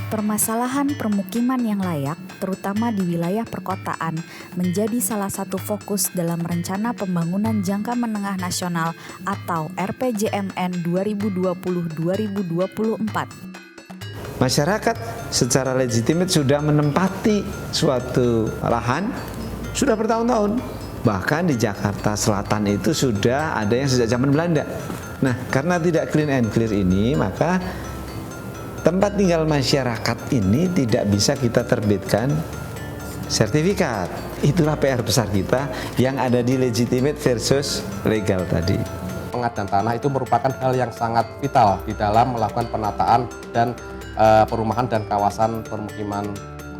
Permasalahan permukiman yang layak, terutama di wilayah perkotaan, menjadi salah satu fokus dalam Rencana Pembangunan Jangka Menengah Nasional atau RPJMN 2020-2024. Masyarakat secara legitimate sudah menempati suatu lahan sudah bertahun-tahun. Bahkan di Jakarta Selatan itu sudah ada yang sejak zaman Belanda. Nah, karena tidak clean and clear ini, maka tempat tinggal masyarakat ini tidak bisa kita terbitkan sertifikat. Itulah PR besar kita yang ada di legitimate versus legal tadi. Pengadaan tanah itu merupakan hal yang sangat vital di dalam melakukan penataan dan perumahan dan kawasan permukiman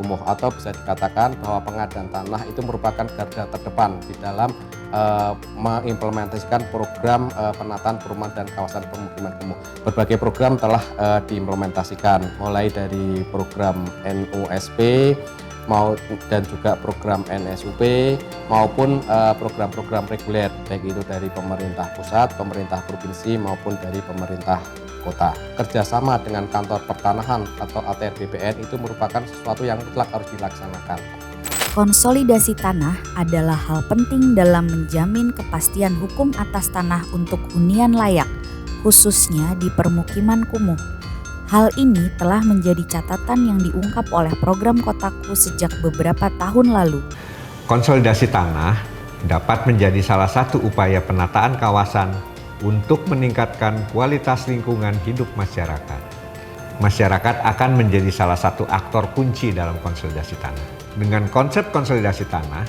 kumuh, atau bisa dikatakan bahwa pengadaan tanah itu merupakan garda terdepan di dalam mengimplementasikan program penataan perumahan dan kawasan permukiman kumuh. Berbagai program telah diimplementasikan, mulai dari program NUSP dan juga program NSUP maupun program-program reguler, baik itu dari pemerintah pusat, pemerintah provinsi maupun dari pemerintah kota. Kerjasama dengan kantor pertanahan atau ATR BPN itu merupakan sesuatu yang mutlak harus dilaksanakan. Konsolidasi tanah adalah hal penting dalam menjamin kepastian hukum atas tanah untuk hunian layak, khususnya di permukiman kumuh. Hal ini telah menjadi catatan yang diungkap oleh program Kotaku sejak beberapa tahun lalu. Konsolidasi tanah dapat menjadi salah satu upaya penataan kawasan untuk meningkatkan kualitas lingkungan hidup masyarakat. Masyarakat akan menjadi salah satu aktor kunci dalam konsolidasi tanah. Dengan konsep konsolidasi tanah,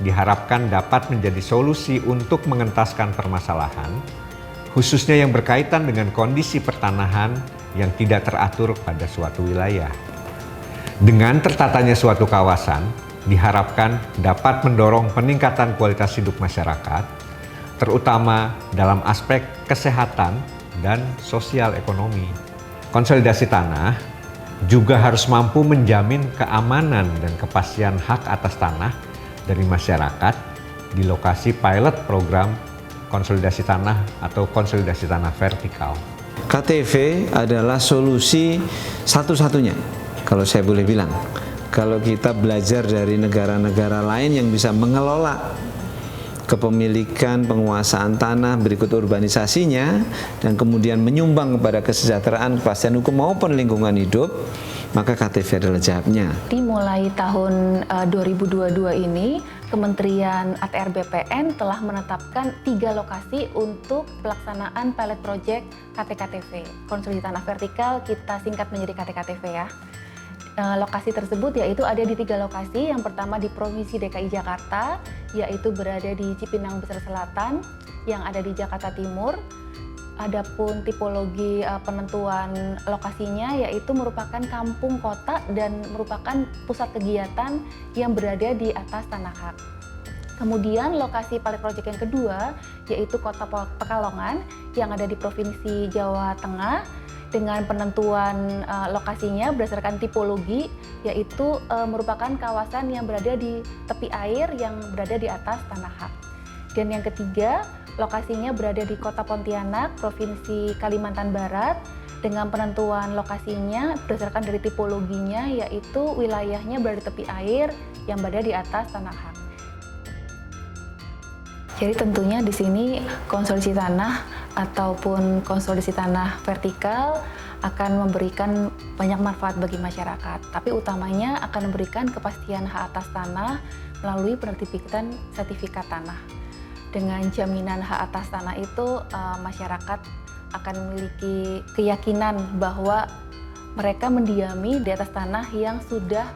diharapkan dapat menjadi solusi untuk mengentaskan permasalahan, khususnya yang berkaitan dengan kondisi pertanahan yang tidak teratur pada suatu wilayah. Dengan tertatanya suatu kawasan, diharapkan dapat mendorong peningkatan kualitas hidup masyarakat, terutama dalam aspek kesehatan dan sosial ekonomi. Konsolidasi tanah juga harus mampu menjamin keamanan dan kepastian hak atas tanah dari masyarakat di lokasi pilot program konsolidasi tanah atau konsolidasi tanah vertikal. KTV adalah solusi satu-satunya, kalau saya boleh bilang. Kalau kita belajar dari negara-negara lain yang bisa mengelola kepemilikan, penguasaan tanah berikut urbanisasinya, dan kemudian menyumbang kepada kesejahteraan, kepastian hukum maupun lingkungan hidup, maka KTV adalah jawabnya. Mulai tahun 2022 ini, Kementerian ATR BPN telah menetapkan 3 lokasi untuk pelaksanaan pilot project KTKTV. Konsolidasi tanah vertikal kita singkat menjadi KTKTV ya. Lokasi tersebut yaitu ada di 3 lokasi. Yang pertama di Provinsi DKI Jakarta, yaitu berada di Cipinang Besar Selatan, yang ada di Jakarta Timur. Adapun tipologi penentuan lokasinya yaitu merupakan kampung kota dan merupakan pusat kegiatan yang berada di atas tanah hak. Kemudian lokasi pilot project yang kedua yaitu Kota Pekalongan yang ada di Provinsi Jawa Tengah, dengan penentuan lokasinya berdasarkan tipologi, yaitu merupakan kawasan yang berada di tepi air yang berada di atas tanah hak. Dan yang ketiga, lokasinya berada di Kota Pontianak, Provinsi Kalimantan Barat, dengan penentuan lokasinya berdasarkan dari tipologinya, yaitu wilayahnya berada di tepi air yang berada di atas tanah hak. Jadi tentunya di sini konsolidasi tanah ataupun konsolidasi tanah vertikal akan memberikan banyak manfaat bagi masyarakat, tapi utamanya akan memberikan kepastian hak atas tanah melalui penerbitan sertifikat tanah. Dengan jaminan hak atas tanah itu, masyarakat akan memiliki keyakinan bahwa mereka mendiami di atas tanah yang sudah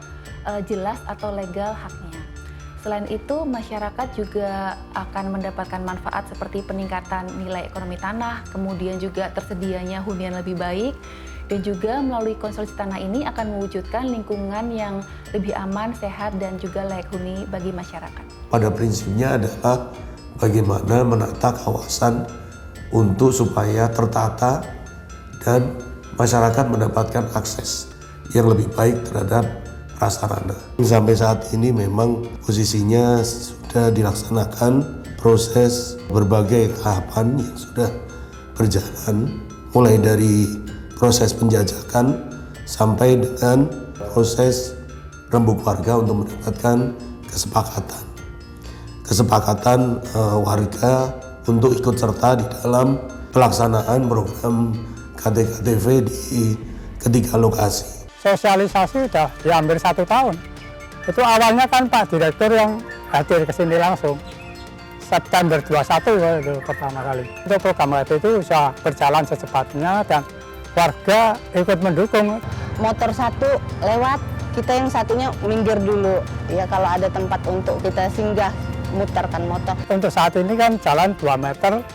jelas atau legal haknya. Selain itu, masyarakat juga akan mendapatkan manfaat seperti peningkatan nilai ekonomi tanah, kemudian juga tersedianya hunian lebih baik, dan juga melalui konsolidasi tanah ini akan mewujudkan lingkungan yang lebih aman, sehat, dan juga layak huni bagi masyarakat. Pada prinsipnya adalah bagaimana menata kawasan untuk supaya tertata dan masyarakat mendapatkan akses yang lebih baik terhadap prasarana. Sampai saat ini memang posisinya sudah dilaksanakan proses berbagai tahapan yang sudah berjalan, mulai dari proses penjajakan sampai dengan proses rembuk warga untuk mendapatkan kesepakatan warga untuk ikut serta di dalam pelaksanaan program KT-KTV di ketiga lokasi. Sosialisasi sudah hampir 1 tahun. Itu awalnya kan Pak Direktur yang hadir ke sini langsung. September 21 itu pertama kali. Untuk program KT itu bisa berjalan secepatnya dan warga ikut mendukung. Motor satu lewat, kita yang satunya minggir dulu. Ya kalau ada tempat untuk kita singgah, mutarkan motor. Untuk saat ini kan jalan 2 meter,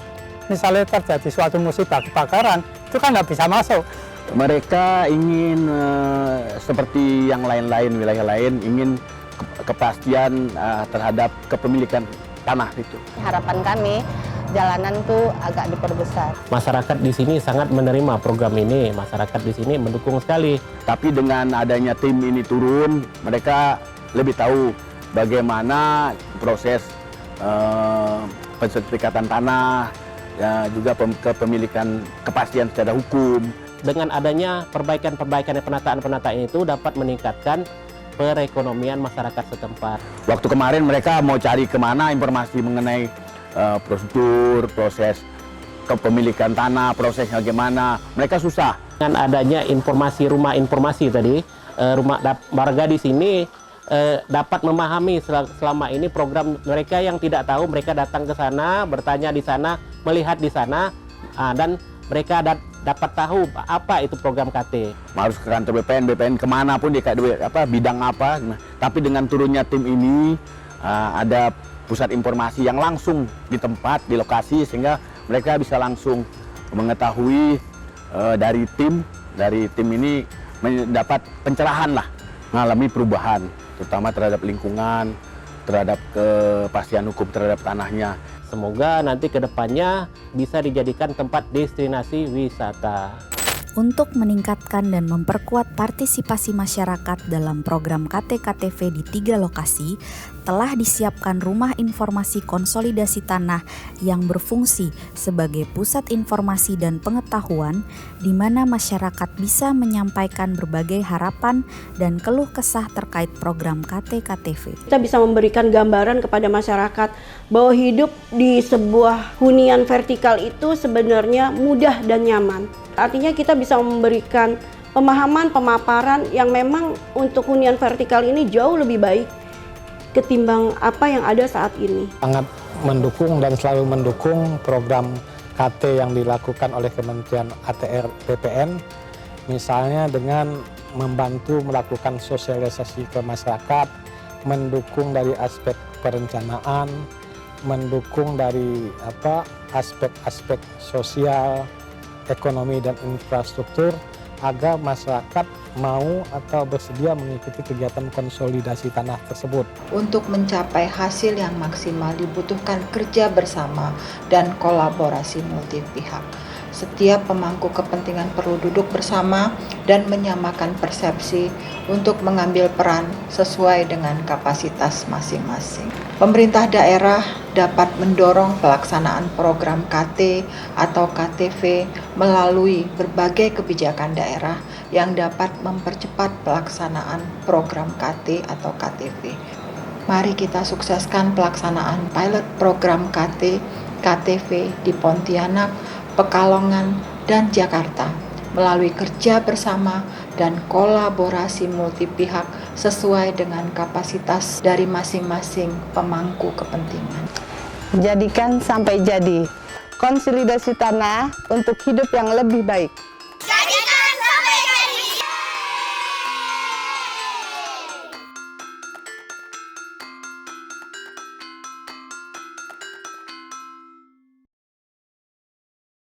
misalnya terjadi suatu musibah kebakaran, itu kan nggak bisa masuk. Mereka ingin seperti yang lain-lain, wilayah lain, ingin kepastian terhadap kepemilikan tanah itu. Harapan kami, jalanan tuh agak diperbesar. Masyarakat di sini sangat menerima program ini, masyarakat di sini mendukung sekali. Tapi dengan adanya tim ini turun, mereka lebih tahu bagaimana proses pensertifikatan tanah, ya, juga kepemilikan kepastian secara hukum. Dengan adanya perbaikan-perbaikan penataan-penataan itu dapat meningkatkan perekonomian masyarakat setempat. Waktu kemarin mereka mau cari kemana informasi mengenai prosedur, proses kepemilikan tanah, prosesnya bagaimana, mereka susah. Dengan adanya informasi rumah informasi tadi, warga di sini dapat memahami selama ini program. Mereka yang tidak tahu, mereka datang ke sana, bertanya di sana, melihat di sana, dan mereka dapat tahu apa itu program KT. Harus ke kantor BPN kemana pun dia bidang apa. Tapi dengan turunnya tim ini ada pusat informasi yang langsung di tempat, di lokasi, sehingga mereka bisa langsung mengetahui dari tim ini mendapat pencerahan lah, mengalami perubahan, terutama terhadap lingkungan, terhadap kepastian hukum terhadap tanahnya. Semoga nanti ke depannya bisa dijadikan tempat destinasi wisata. Untuk meningkatkan dan memperkuat partisipasi masyarakat dalam program KT-KTV di 3 lokasi, telah disiapkan rumah informasi konsolidasi tanah yang berfungsi sebagai pusat informasi dan pengetahuan di mana masyarakat bisa menyampaikan berbagai harapan dan keluh kesah terkait program KT-KTV. Kita bisa memberikan gambaran kepada masyarakat bahwa hidup di sebuah hunian vertikal itu sebenarnya mudah dan nyaman. Artinya kita bisa memberikan pemaparan yang memang untuk hunian vertikal ini jauh lebih baik ketimbang apa yang ada saat ini. Sangat mendukung dan selalu mendukung program KT yang dilakukan oleh Kementerian ATR BPN, misalnya dengan membantu melakukan sosialisasi ke masyarakat, mendukung dari aspek perencanaan, mendukung dari aspek-aspek sosial, ekonomi dan infrastruktur agar masyarakat mau atau bersedia mengikuti kegiatan konsolidasi tanah tersebut. Untuk mencapai hasil yang maksimal dibutuhkan kerja bersama dan kolaborasi multi pihak. Setiap pemangku kepentingan perlu duduk bersama dan menyamakan persepsi untuk mengambil peran sesuai dengan kapasitas masing-masing. Pemerintah daerah dapat mendorong pelaksanaan program KT atau KTV melalui berbagai kebijakan daerah yang dapat mempercepat pelaksanaan program KT atau KTV. Mari kita sukseskan pelaksanaan pilot program KT, KTV di Pontianak, Pekalongan, dan Jakarta melalui kerja bersama dan kolaborasi multi pihak sesuai dengan kapasitas dari masing-masing pemangku kepentingan. Jadikan sampai jadi konsolidasi tanah untuk hidup yang lebih baik.